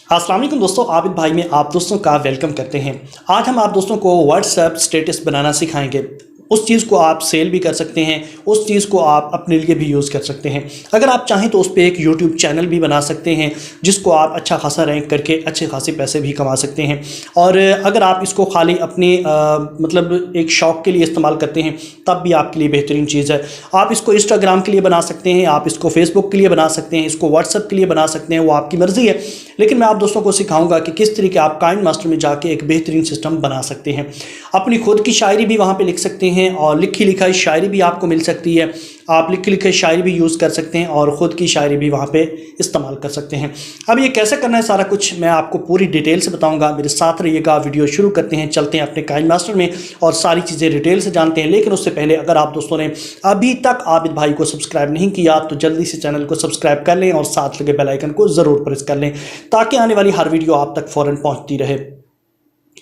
अस्सलाम वालेकुम दोस्तों, आबिद भाई में आप दोस्तों का वेलकम करते हैं। आज हम आप दोस्तों को व्हाट्सएप स्टेटस बनाना सिखाएंगे। उस चीज़ को आप सेल भी कर सकते हैं, उस चीज़ को आप अपने लिए भी यूज़ कर सकते हैं। अगर आप चाहें तो उस पर एक यूट्यूब चैनल भी बना सकते हैं जिसको आप अच्छा खासा रैंक करके अच्छे खासे पैसे भी कमा सकते हैं। और अगर आप इसको खाली अपने मतलब एक शौक़ के लिए इस्तेमाल करते हैं तब भी आपके लिए बेहतरीन चीज़ है। आप इसको इंस्टाग्राम के लिए बना सकते हैं, आप इसको फेसबुक के लिए बना सकते हैं, इसको व्हाट्सएप के लिए बना सकते हैं, वो आपकी मर्ज़ी है। लेकिन मैं आप दोस्तों को सिखाऊंगा कि किस तरीके आप काइंड मास्टर में जाके एक बेहतरीन सिस्टम बना सकते हैं। अपनी खुद की शायरी भी वहाँ पे लिख सकते हैं और लिखी लिखाई शायरी भी आपको मिल सकती है। आप लिखी लिखाई शायरी भी यूज़ कर सकते हैं और ख़ुद की शायरी भी वहाँ पे इस्तेमाल कर सकते हैं। अब ये कैसे करना है सारा कुछ मैं आपको पूरी डिटेल से बताऊंगा। मेरे साथ रहिएगा। वीडियो शुरू करते हैं, चलते हैं अपने काइंड मास्टर में और सारी चीज़ें डिटेल से जानते हैं। लेकिन उससे पहले अगर आप दोस्तों ने अभी तक आबिद भाई को सब्सक्राइब नहीं किया तो जल्दी से चैनल को सब्सक्राइब कर लें और साथ लगे बेल आइकन को ज़रूर प्रेस कर लें ताकि आने वाली हर वीडियो आप तक फ़ौरन पहुँचती रहे।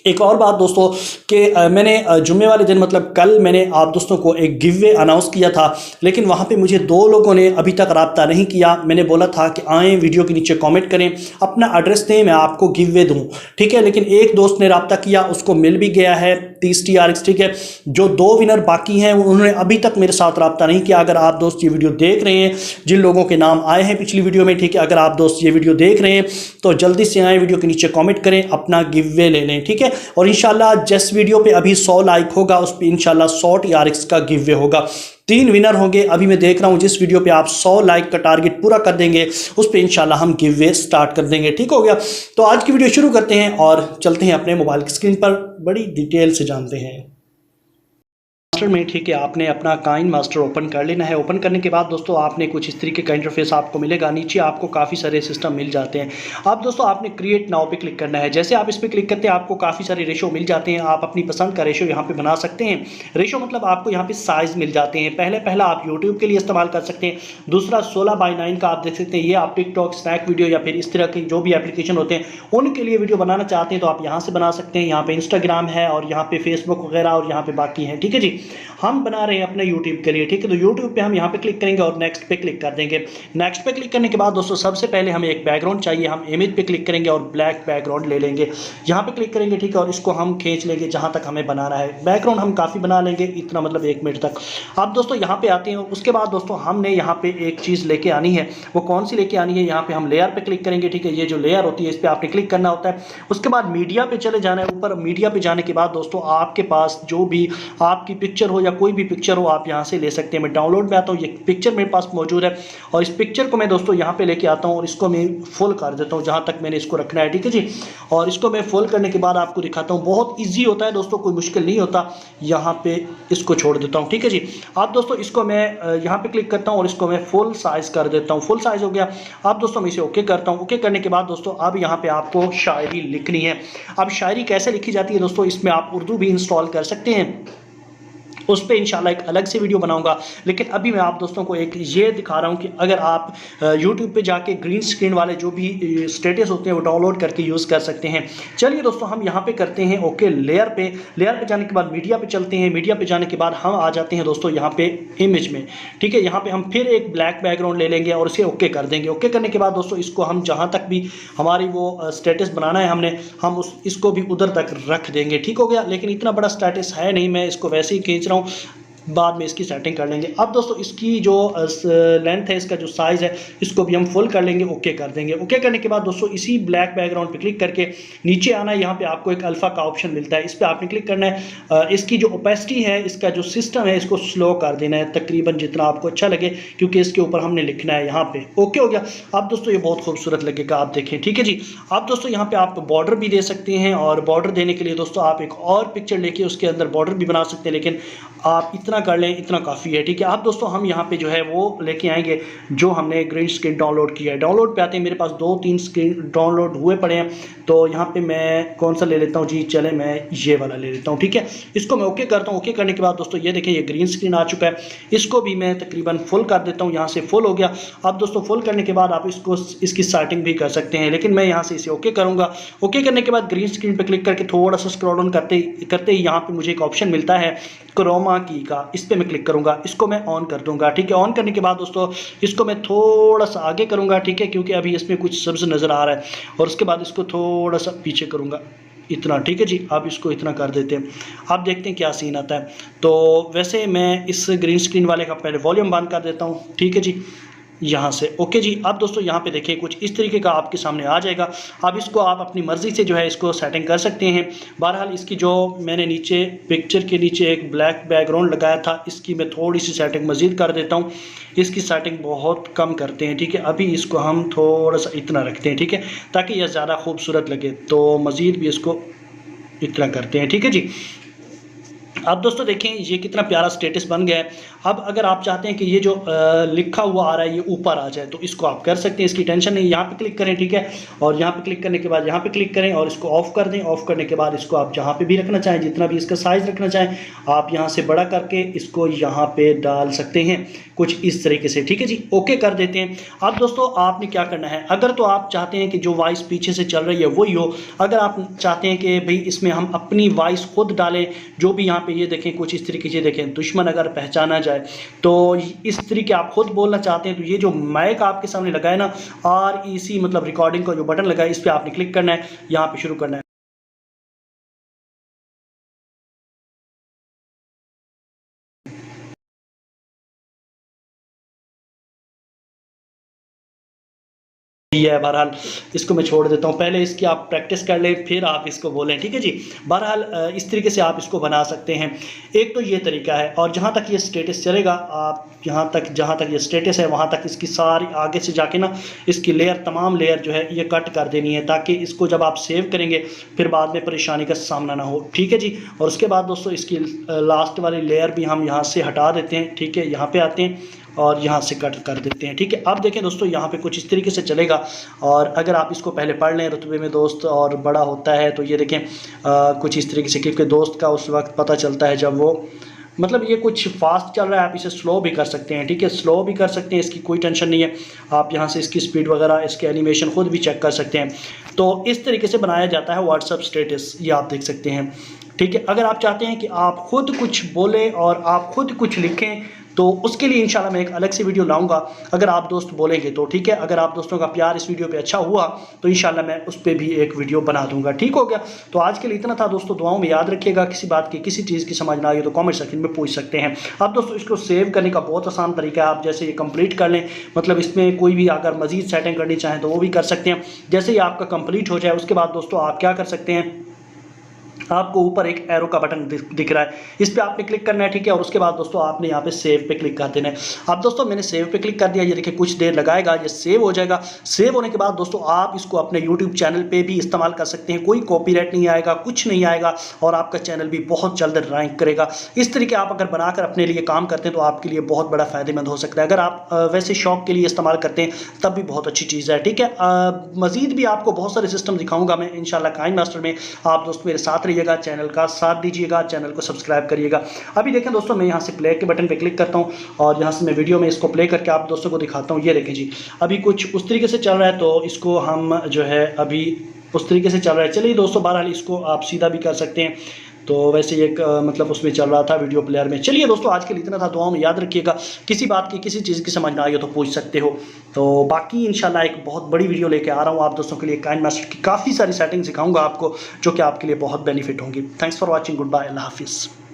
एक और बात दोस्तों कि मैंने जुम्मे वाले दिन मतलब कल मैंने आप दोस्तों को एक गिव वे अनाउंस किया था, लेकिन वहाँ पे मुझे 2 लोगों ने अभी तक रब्ता नहीं किया। मैंने बोला था कि आएँ वीडियो के नीचे कमेंट करें, अपना एड्रेस दें, मैं आपको गिव वे दूँ, ठीक है। लेकिन एक दोस्त ने रब्ता किया, उसको मिल भी गया है 30 TRX, ठीक है। जो 2 विनर बाकी हैं उन्होंने अभी तक मेरे साथ रब्ता नहीं किया। अगर आप दोस्त ये वीडियो देख रहे हैं, जिन लोगों के नाम आए हैं पिछली वीडियो में, ठीक है, अगर आप दोस्त ये वीडियो देख रहे हैं तो जल्दी से आएँ, वीडियो के नीचे कॉमेंट करें, अपना गिव वे ले लें, ठीक है। और इंशाल्लाह जिस वीडियो पे अभी 100 लाइक होगा उस पे इंशाल्लाह 100 TRX का गिव वे होगा। 3 विनर होंगे। अभी मैं देख रहा हूं जिस वीडियो पे आप 100 लाइक का टारगेट पूरा कर देंगे उस पे इंशाल्लाह हम गिव वे स्टार्ट कर देंगे, ठीक हो गया। तो आज की वीडियो शुरू करते हैं और चलते हैं अपने मोबाइल की स्क्रीन पर, बड़ी डिटेल से जानते हैं मास्टर में, ठीक है। आपने अपना काइंड मास्टर ओपन कर लेना है। ओपन करने के बाद दोस्तों आपने कुछ इस तरीके का इंटरफेस आपको मिलेगा। नीचे आपको काफ़ी सारे सिस्टम मिल जाते हैं। आप दोस्तों आपने क्रिएट नाउ पे क्लिक करना है। जैसे आप इस पर क्लिक करते हैं आपको काफ़ी सारे रेशो मिल जाते हैं। आप अपनी पसंद का रेशो यहाँ पे बना सकते हैं। रेशो मतलब आपको यहाँ पे साइज़ मिल जाते हैं। पहला आप यूट्यूब के लिए इस्तेमाल कर सकते हैं। दूसरा 16:9 का आप देख सकते हैं। ये आप टिकटॉक, स्नैक वीडियो या फिर इस तरह के जो भी एप्लीकेशन होते हैं उनके लिए वीडियो बनाना चाहते हैं तो आप यहाँ से बना सकते हैं। यहाँ पे इंस्टाग्राम है और यहाँ पे फेसबुक वगैरह और यहाँ पे बाकी है, ठीक है जी। हम बना रहे हैं अपने यूट्यूब के लिए, ठीक है। तो यूट्यूब पे हम यहाँ पे क्लिक करेंगे और नेक्स्ट पे क्लिक कर देंगे। नेक्स्ट पे क्लिक करने के बाद दोस्तों सबसे पहले हमें एक बैकग्राउंड चाहिए। हम इमेज पे क्लिक करेंगे और ब्लैक बैकग्राउंड ले लेंगे। यहाँ पे क्लिक करेंगे, ठीक है, और इसको हम खींच लेंगे जहाँ तक हमें बनाना है। बैकग्राउंड हम काफ़ी बना लेंगे, इतना मतलब 1 मिनट तक। आप दोस्तों यहाँ पे आते हैं और उसके बाद दोस्तों हमने यहाँ पे एक चीज़ लेके आनी है। वो कौन सी लेके आनी है, यहाँ पे हम लेयर पे क्लिक करेंगे, ठीक है। ये जो लेयर होती है इस पर आपने क्लिक करना होता है। उसके बाद मीडिया पे चले जाना है। ऊपर मीडिया पे जाने के बाद दोस्तों आपके पास जो भी आपकी पिक्चर हो या कोई भी पिक्चर हो आप यहाँ से ले सकते हैं। मैं डाउनलोड में आता हूँ, ये पिक्चर मेरे पास मौजूद है और इस पिक्चर को मैं दोस्तों यहाँ पे लेके आता हूँ और इसको मैं फुल कर देता हूँ जहाँ तक मैंने इसको रखना है, ठीक है जी। और इसको मैं फुल करने के बाद आपको दिखाता हूँ। बहुत ईजी होता है दोस्तों, कोई मुश्किल नहीं होता। यहाँ पे इसको छोड़ देता हूँ, ठीक है जी। आप दोस्तों इसको मैं यहाँ पे क्लिक करता हूँ और इसको मैं फुल साइज कर देता हूँ। फुल साइज हो गया। आप दोस्तों मैं इसे ओके करता हूँ। ओके करने के बाद दोस्तों अब यहाँ पे आपको शायरी लिखनी है। अब शायरी कैसे लिखी जाती है दोस्तों, इसमें आप उर्दू भी इंस्टॉल कर सकते हैं। उस पर इंशाल्लाह एक अलग से वीडियो बनाऊंगा। लेकिन अभी मैं आप दोस्तों को एक ये दिखा रहा हूं कि अगर आप YouTube पे जाके ग्रीन स्क्रीन वाले जो भी स्टेटस होते हैं वो डाउनलोड करके यूज़ कर सकते हैं। चलिए दोस्तों हम यहाँ पे करते हैं ओके। लेयर पे जाने के बाद मीडिया पे चलते हैं। मीडिया पे जाने के बाद हम आ जाते हैं दोस्तों यहाँ पे इमेज में, ठीक है। यहाँ पे हम फिर एक ब्लैक बैकग्राउंड ले लेंगे और इसे ओके कर देंगे। ओके करने के बाद दोस्तों इसको हम जहाँ तक भी हमारी वो स्टेटस बनाना है हमने, हम इसको भी उधर तक रख देंगे, ठीक हो गया। लेकिन इतना बड़ा स्टेटस है नहीं, मैं इसको वैसे ही खींच रहा हूँ, बाद में इसकी सेटिंग कर लेंगे। अब दोस्तों इसकी जो लेंथ है, इसका जो साइज़ है, इसको भी हम फुल कर लेंगे। ओके कर देंगे। ओके करने के बाद दोस्तों इसी ब्लैक बैकग्राउंड पे क्लिक करके नीचे आना है। यहाँ पे आपको एक अल्फ़ा का ऑप्शन मिलता है, इस पर आपने क्लिक करना है। इसकी जो ओपेसिटी है, इसका जो सिस्टम है, इसको स्लो कर देना है तकरीबन जितना आपको अच्छा लगे, क्योंकि इसके ऊपर हमने लिखना है यहाँ पे। ओके हो गया। अब दोस्तों ये बहुत खूबसूरत लगेगा, आप देखें, ठीक है जी। अब दोस्तों यहाँ पे आप बॉर्डर भी दे सकते हैं और बॉर्डर देने के लिए दोस्तों आप एक और पिक्चर लेके उसके अंदर बॉर्डर भी बना सकते हैं, लेकिन आप इतना कर लें, इतना काफ़ी है, ठीक है। अब दोस्तों हम यहाँ पे जो है वो लेके आएंगे जो हमने ग्रीन स्क्रीन डाउनलोड किया है। डाउनलोड पे आते हैं, मेरे पास 2-3 स्क्रीन डाउनलोड हुए पड़े हैं, तो यहाँ पे मैं कौन सा ले लेता हूँ जी, चले मैं ये वाला ले लेता हूँ, ठीक है। इसको मैं ओके करता हूँ। ओके करने के बाद दोस्तों ये देखें ये ग्रीन स्क्रीन आ चुका है। इसको भी मैं तकरीबन फुल कर देता हूँ। यहाँ से फुल हो गया। अब दोस्तों फुल करने के बाद आप इसकी सेटिंग भी कर सकते हैं, लेकिन मैं यहाँ से इसे ओके करूँगा। ओके करने के बाद ग्रीन स्क्रीन पर क्लिक करके थोड़ा सा स्क्रॉल डाउन करते ही यहाँ पर मुझे एक ऑप्शन मिलता है क्रोमा की का। इस पर मैं क्लिक करूँगा, इसको मैं ऑन कर दूँगा, ठीक है। ऑन करने के बाद दोस्तों इसको मैं थोड़ा सा आगे करूँगा, ठीक है, क्योंकि अभी इसमें कुछ सब्ज़ नज़र आ रहा है, और उसके बाद इसको थोड़ा सा पीछे करूँगा, इतना, ठीक है जी। अब इसको इतना कर देते हैं, अब देखते हैं क्या सीन आता है। तो वैसे मैं इस ग्रीन स्क्रीन वाले का पहले वॉल्यूम बंद कर देता हूँ, ठीक है जी, यहाँ से। ओके जी। अब दोस्तों यहाँ पे देखिए कुछ इस तरीके का आपके सामने आ जाएगा। अब इसको आप अपनी मर्ज़ी से जो है इसको सेटिंग कर सकते हैं। बहरहाल इसकी जो मैंने नीचे पिक्चर के नीचे एक ब्लैक बैकग्राउंड लगाया था, इसकी मैं थोड़ी सी सेटिंग मज़ीद कर देता हूँ। इसकी सेटिंग बहुत कम करते हैं, ठीक है। अभी इसको हम थोड़ा सा इतना रखते हैं, ठीक है, ताकि यह ज़्यादा खूबसूरत लगे। तो मज़ीद भी इसको इतना करते हैं, ठीक है जी। अब दोस्तों देखें ये कितना प्यारा स्टेटस बन गया है। अब अगर आप चाहते हैं कि ये जो लिखा हुआ आ रहा है ये ऊपर आ जाए, तो इसको आप कर सकते हैं, इसकी टेंशन नहीं। यहाँ पे क्लिक करें, ठीक है, और यहाँ पे क्लिक करने के बाद यहाँ पे क्लिक करें और इसको ऑफ कर दें। ऑफ करने के बाद इसको आप जहाँ पे भी रखना चाहें, जितना भी इसका साइज़ रखना चाहें, आप यहाँ से बड़ा करके इसको यहाँ पे डाल सकते हैं, कुछ इस तरीके से, ठीक है जी। ओके कर देते हैं। अब दोस्तों आपने क्या करना है, अगर तो आप चाहते हैं कि जो वॉइस पीछे से चल रही है वही हो, अगर आप चाहते हैं कि भाई इसमें हम अपनी वॉइस खुद डालें, जो भी यहाँ पे ये देखें कुछ इस तरीके से देखें, दुश्मन अगर पहचाना जाए, तो इस तरीके आप खुद बोलना चाहते हैं, तो ये जो माइक आपके सामने लगा है ना, REC मतलब रिकॉर्डिंग का जो बटन लगा है, इस पर आपने क्लिक करना है, यहाँ पे शुरू करना है। है बहरहाल इसको मैं छोड़ देता हूँ, पहले इसकी आप प्रैक्टिस कर लें फिर आप इसको बोलें, ठीक है जी। बहरहाल इस तरीके से आप इसको बना सकते हैं। एक तो ये तरीका है, और जहाँ तक ये स्टेटस चलेगा, आप यहाँ तक जहाँ तक ये स्टेटस है वहाँ तक इसकी सारी आगे से जाके ना इसकी लेयर, तमाम लेयर जो है ये कट कर देनी है, ताकि इसको जब आप सेव करेंगे फिर बाद में परेशानी का सामना ना हो, ठीक है जी। और उसके बाद दोस्तों इसकी लास्ट वाली लेयर भी हम यहाँ से हटा देते हैं, ठीक है, यहाँ पे आते हैं और यहाँ से कट कर देते हैं, ठीक है। अब देखें दोस्तों यहाँ पे कुछ इस तरीके से चलेगा, और अगर आप इसको पहले पढ़ लें रुतबे में दोस्त और बड़ा होता है, तो ये देखें कुछ इस तरीके से, क्योंकि दोस्त का उस वक्त पता चलता है जब वो, मतलब ये कुछ फास्ट चल रहा है, आप इसे स्लो भी कर सकते हैं, ठीक है, स्लो भी कर सकते हैं, इसकी कोई टेंशन नहीं है। आप यहाँ से इसकी स्पीड वगैरह, इसके एनिमेशन खुद भी चेक कर सकते हैं। तो इस तरीके से बनाया जाता है व्हाट्सएप स्टेटस, ये आप देख सकते हैं, ठीक है। अगर आप चाहते हैं कि आप खुद कुछ बोलें और आप खुद कुछ लिखें, तो उसके लिए इंशाल्लाह मैं एक अलग से वीडियो लाऊंगा, अगर आप दोस्त बोलेंगे तो, ठीक है। अगर आप दोस्तों का प्यार इस वीडियो पे अच्छा हुआ तो इंशाल्लाह मैं उस पर भी एक वीडियो बना दूंगा, ठीक हो गया। तो आज के लिए इतना था दोस्तों, दुआओं में याद रखिएगा। किसी बात की, किसी चीज़ की समझ ना आई तो कमेंट सेक्शन में पूछ सकते हैं। अब दोस्तों इसको सेव करने का बहुत आसान तरीका है, आप जैसे ये कंप्लीट कर लें, मतलब इसमें कोई भी अगर मजीद सेटिंग करनी चाहें तो वो भी कर सकते हैं। जैसे ही आपका कंप्लीट हो जाए उसके बाद दोस्तों आप क्या कर सकते हैं, आपको ऊपर एक एरो का बटन दिख रहा है, इस पे आपने क्लिक करना है, ठीक है। और उसके बाद दोस्तों आपने यहाँ पे सेव पे क्लिक कर देना है। अब दोस्तों मैंने सेव पे क्लिक कर दिया, ये देखिए कुछ देर लगाएगा, ये सेव हो जाएगा। सेव होने के बाद दोस्तों आप इसको अपने यूट्यूब चैनल पे भी इस्तेमाल कर सकते हैं, कोई कॉपीराइट नहीं आएगा, कुछ नहीं आएगा, और आपका चैनल भी बहुत जल्द रैंक करेगा। इस तरीके आप अगर बनाकर अपने लिए काम करते हैं तो आपके लिए बहुत बड़ा फ़ायदेमंद हो सकता है। अगर आप वैसे शौक के लिए इस्तेमाल करते हैं तब भी बहुत अच्छी चीज़ है, ठीक है। मज़ीद भी आपको बहुत सारे सिस्टम दिखाऊंगा मैं इंशाल्लाह काइन मास्टर में। आप दोस्त मेरे साथ रहिएगा, चैनल का साथ दीजिएगा, चैनल को सब्सक्राइब करिएगा। अभी देखें दोस्तों मैं यहाँ से प्ले के बटन पे क्लिक करता हूँ और यहाँ से मैं वीडियो में इसको प्ले करके आप दोस्तों को दिखाता हूँ। ये देखें जी, अभी कुछ उस तरीके से चल रहा है, तो इसको हम जो है अभी उस तरीके से चल रहा है। चलिए दोस्तों, बहरहाल इसको आप सीधा भी कर सकते हैं। तो वैसे एक मतलब उसमें चल रहा था वीडियो प्लेयर में। चलिए दोस्तों आज के लिए इतना था, दुआओं में याद रखिएगा। किसी बात की, किसी चीज़ की समझ ना आई हो तो पूछ सकते हो। तो बाकी इंशाल्लाह एक बहुत बड़ी वीडियो लेके आ रहा हूँ आप दोस्तों के लिए। काइन मास्टर की काफ़ी सारी सेटिंग सिखाऊंगा आपको, जो कि आपके लिए बहुत बेनिफिट होंगी। Thanks for watching, good bye, अल्लाह हाफिज़।